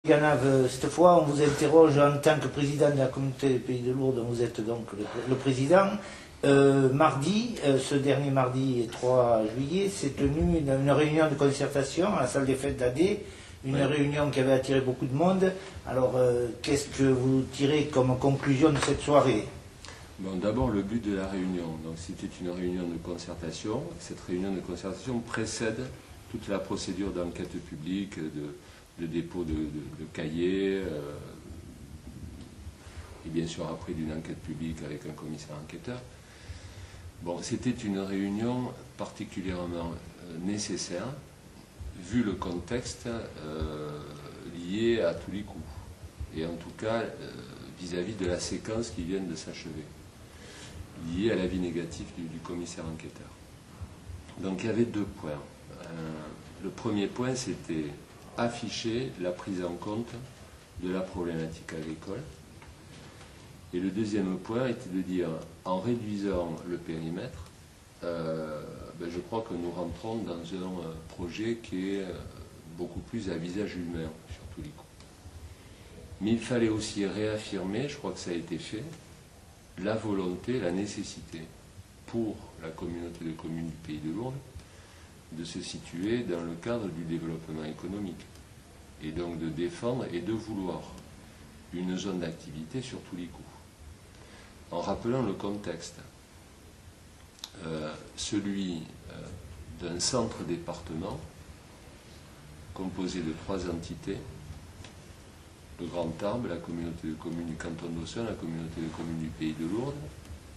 Ganave, cette fois, on vous interroge en tant que président de la communauté des Pays de Lourdes, vous êtes donc le président. Mardi, ce dernier mardi 3 juillet, s'est tenue une réunion de concertation à la salle des fêtes d'Adé, une réunion qui avait attiré beaucoup de monde. Alors, qu'est-ce que vous tirez comme conclusion de cette soirée? Bon, d'abord, le but de la réunion. Donc, c'était une réunion de concertation. Cette réunion de concertation précède toute la procédure d'enquête publique, de dépôt de cahiers, et bien sûr après d'une enquête publique avec un commissaire enquêteur. Bon, c'était une réunion particulièrement nécessaire, vu le contexte lié à tous les coups, et en tout cas vis-à-vis de la séquence qui vient de s'achever, liée à l'avis négatif du commissaire enquêteur. Donc il y avait deux points. Le premier point, c'était afficher la prise en compte de la problématique agricole. Et le deuxième point était de dire, en réduisant le périmètre, je crois que nous rentrons dans un projet qui est beaucoup plus à visage humain sur tous les coups. Mais il fallait aussi réaffirmer, je crois que ça a été fait, la volonté, la nécessité pour la communauté de communes du Pays de Lourdes de se situer dans le cadre du développement économique et donc de défendre et de vouloir une zone d'activité sur tous les coups. En rappelant le contexte, celui d'un centre-département composé de 3 entités, le Grand Tarbes, la communauté de communes du canton d'Auxonne, la communauté de communes du Pays de Lourdes,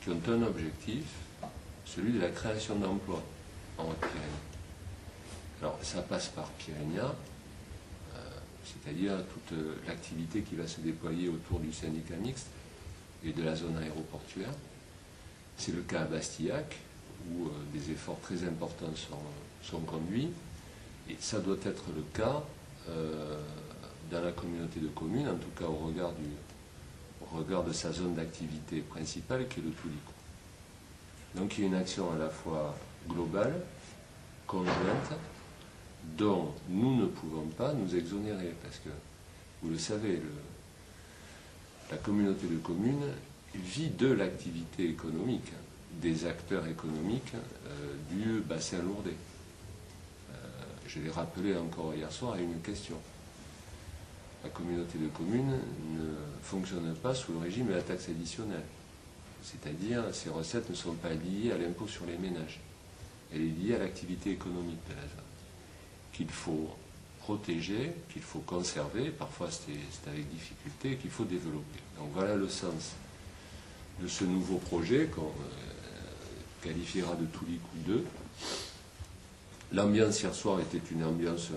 qui ont un objectif, celui de la création d'emplois en Haute-Pyrénées. Alors ça passe par Pyrénéa, c'est-à-dire toute l'activité qui va se déployer autour du syndicat mixte et de la zone aéroportuaire. C'est le cas à Bastillac, où des efforts très importants sont conduits, et ça doit être le cas dans la communauté de communes, en tout cas au regard de sa zone d'activité principale qui est le Toulicou. Donc il y a une action à la fois globale, conjointe, dont nous ne pouvons pas nous exonérer, parce que, vous le savez, la communauté de communes vit de l'activité économique, des acteurs économiques du bassin lourdais. Je l'ai rappelé encore hier soir à une question. La communauté de communes ne fonctionne pas sous le régime de la taxe additionnelle. C'est-à-dire, ses recettes ne sont pas liées à l'impôt sur les ménages. Elle est liée à l'activité économique de la zone, qu'il faut protéger, qu'il faut conserver, parfois c'est avec difficulté, qu'il faut développer. Donc voilà le sens de ce nouveau projet qu'on qualifiera de tous les coups 2. L'ambiance hier soir était une ambiance,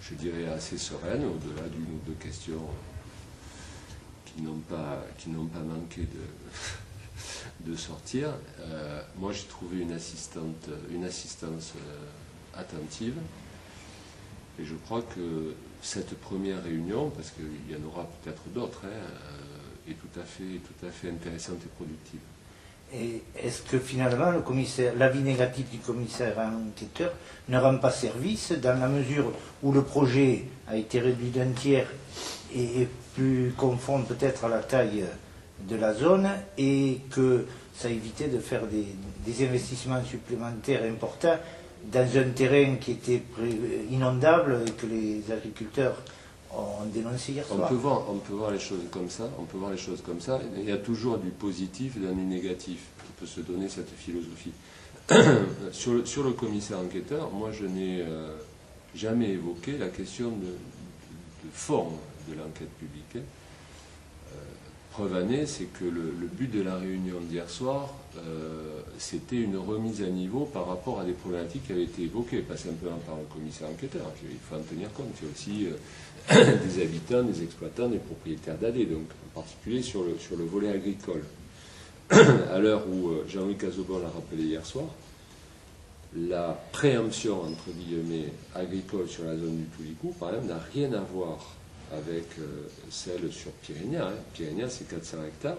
je dirais, assez sereine, au-delà d'une ou deux questions qui n'ont pas manqué de sortir. Moi j'ai trouvé une assistance attentive, et je crois que cette première réunion, parce qu'il y en aura peut-être d'autres, est tout à fait intéressante et productive. Et est-ce que finalement l'avis négatif du commissaire enquêteur ne rend pas service, dans la mesure où le projet a été réduit d'un tiers et est plus conforme peut-être à la taille de la zone, et que ça évitait de faire des investissements supplémentaires importants dans un terrain qui était inondable et que les agriculteurs ont dénoncé hier soir? On peut voir les choses comme ça. Il y a toujours du positif et du négatif. On peut se donner cette philosophie. Sur le commissaire enquêteur, moi je n'ai jamais évoqué la question de forme de l'enquête publique. Preuve année, c'est que le but de la réunion d'hier soir, c'était une remise à niveau par rapport à des problématiques qui avaient été évoquées, pas simplement par le commissaire enquêteur, il faut en tenir compte. Il y a aussi des habitants, des exploitants, des propriétaires d'AD, donc en particulier sur le volet agricole. À l'heure où Jean-Louis Cazobon l'a rappelé hier soir, la préemption, entre guillemets, agricole sur la zone du Toulicou, par exemple, n'a rien à voir avec celle sur Pyrénéa. Pyrénéa, c'est 400 hectares.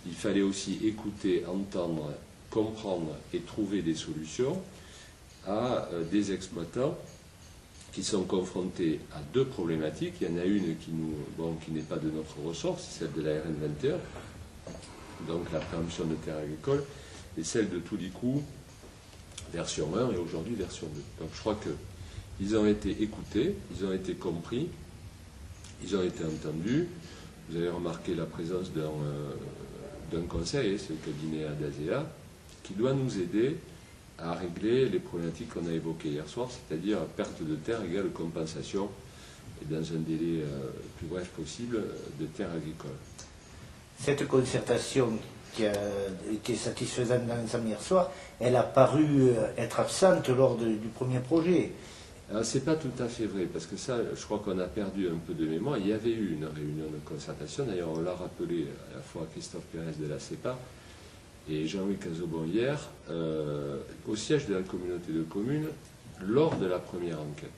Il fallait aussi écouter, entendre, comprendre et trouver des solutions à des exploitants qui sont confrontés à deux problématiques. Il y en a une qui n'est pas de notre ressort, c'est celle de la RN 21, donc la préemption de terres agricoles, et celle de Toulicou, version 1, et aujourd'hui version 2. Donc je crois qu'ils ont été écoutés, ils ont été compris, ils ont été entendus. Vous avez remarqué la présence d'un conseil, c'est le cabinet Adasea, qui doit nous aider à régler les problématiques qu'on a évoquées hier soir, c'est-à-dire perte de terre égale compensation, et dans un délai le plus bref possible, de terres agricoles. Cette concertation qui a été satisfaisante dans l'ensemble hier soir, elle a paru être absente lors du premier projet. Alors, c'est pas tout à fait vrai, parce que ça, je crois qu'on a perdu un peu de mémoire. Il y avait eu une réunion de concertation, d'ailleurs on l'a rappelé à la fois à Christophe Pérez de la CEPA et Jean-Louis Cazobon hier, au siège de la communauté de communes, lors de la première enquête.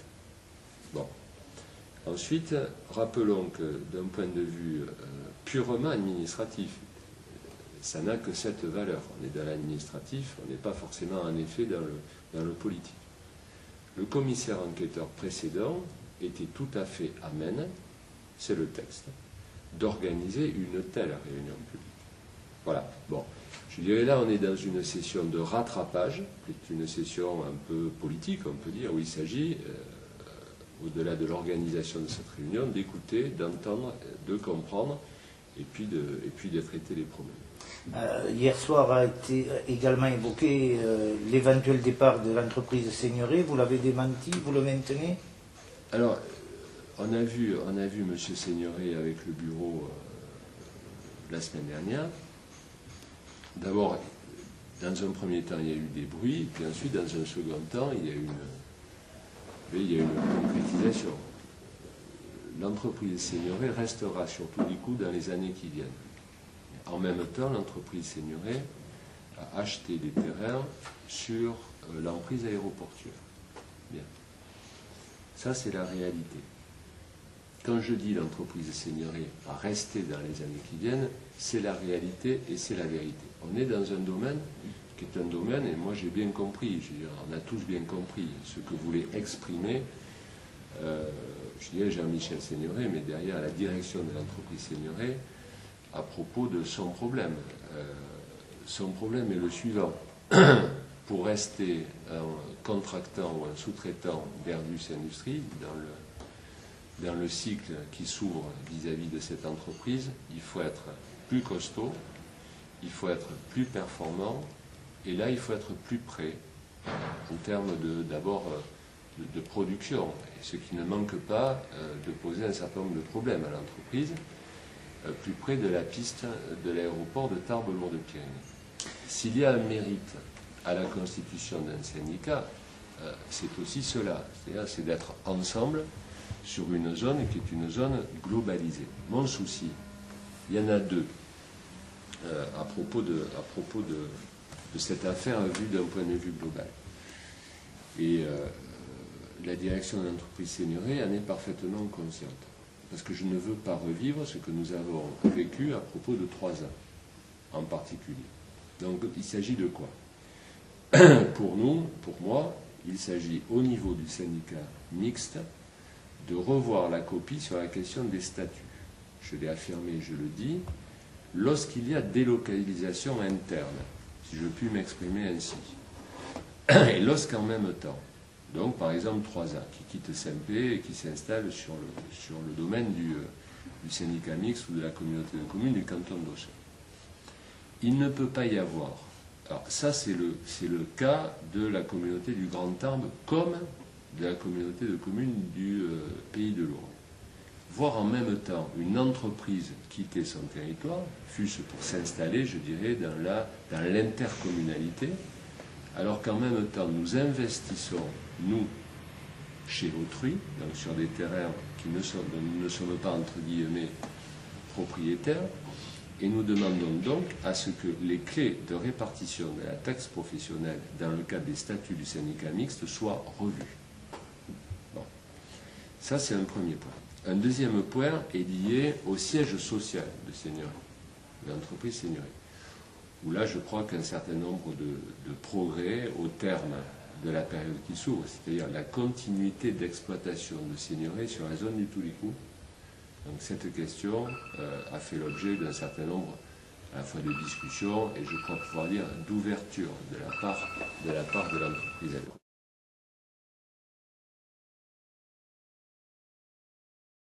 Bon. Ensuite, rappelons que d'un point de vue purement administratif, ça n'a que cette valeur. On est dans l'administratif, on n'est pas forcément en effet dans le politique. Le commissaire enquêteur précédent était tout à fait amène, c'est le texte, d'organiser une telle réunion publique. Voilà. Bon. Je dirais là, on est dans une session de rattrapage, qui est une session un peu politique, on peut dire, où il s'agit, au-delà de l'organisation de cette réunion, d'écouter, d'entendre, de comprendre, et puis de traiter les problèmes. Hier soir a été également évoqué l'éventuel départ de l'entreprise Seigneuré. Vous l'avez démenti, vous le maintenez? Alors, on a vu M. Seigneuré avec le bureau la semaine dernière. D'abord, dans un premier temps, il y a eu des bruits, puis ensuite, dans un second temps, il y a eu une concrétisation. L'entreprise Seigneuré restera sur Toulicou dans les années qui viennent. En même temps, l'entreprise Seigneuré a acheté des terrains sur l'emprise aéroportuaire. Bien. Ça, c'est la réalité. Quand je dis l'entreprise Seigneuré va rester dans les années qui viennent, c'est la réalité et c'est la vérité. On est dans un domaine qui est un domaine, et moi j'ai bien compris, on a tous bien compris ce que voulait exprimer, je dirais Jean-Michel Seigneuré, mais derrière la direction de l'entreprise Seigneuré, à propos de son problème. Son problème est le suivant. Pour rester un contractant ou un sous-traitant d'Airbus Industries, dans le cycle qui s'ouvre vis-à-vis de cette entreprise, il faut être plus costaud, il faut être plus performant, et là, il faut être plus près en termes d'abord de production, et ce qui ne manque pas de poser un certain nombre de problèmes à l'entreprise, plus près de la piste de l'aéroport de Tarbes-Lourdes-Pyrénées. S'il y a un mérite à la constitution d'un syndicat, c'est aussi cela, c'est d'être ensemble sur une zone qui est une zone globalisée. Mon souci, il y en a deux à propos de cette affaire vue d'un point de vue global. Et la direction de l'entreprise Seigneuré en est parfaitement consciente. Parce que je ne veux pas revivre ce que nous avons vécu à propos de 3 ans, en particulier. Donc, il s'agit de quoi? Pour nous, pour moi, il s'agit au niveau du syndicat mixte de revoir la copie sur la question des statuts. Je l'ai affirmé, je le dis, lorsqu'il y a délocalisation interne, si je puis m'exprimer ainsi, et lorsqu'en même temps, donc, par exemple, 3 ans, qui quitte SMP et qui s'installe sur le domaine du syndicat mixte ou de la communauté de communes du canton d'Auxerre. Il ne peut pas y avoir. Alors, ça, c'est le cas de la communauté du Grand Tarbes comme de la communauté de communes du Pays de Lourdes. Voir en même temps une entreprise quitter son territoire, fût-ce pour s'installer, je dirais, dans l'intercommunalité, alors qu'en même temps, nous investissons, nous, chez autrui, donc sur des terrains dont nous ne sommes pas, entre guillemets, propriétaires, et nous demandons donc à ce que les clés de répartition de la taxe professionnelle dans le cadre des statuts du syndicat mixte soient revues. Bon. Ça, c'est un premier point. Un deuxième point est lié au siège social de Seigneuré, de l'entreprise Seigneuré, où là, je crois qu'un certain nombre de progrès au terme de la période qui s'ouvre, c'est-à-dire la continuité d'exploitation de seigneuries sur la zone du Toulicou. Donc cette question a fait l'objet d'un certain nombre à la fois de discussions et je crois pouvoir dire d'ouverture de la part de l'entreprise.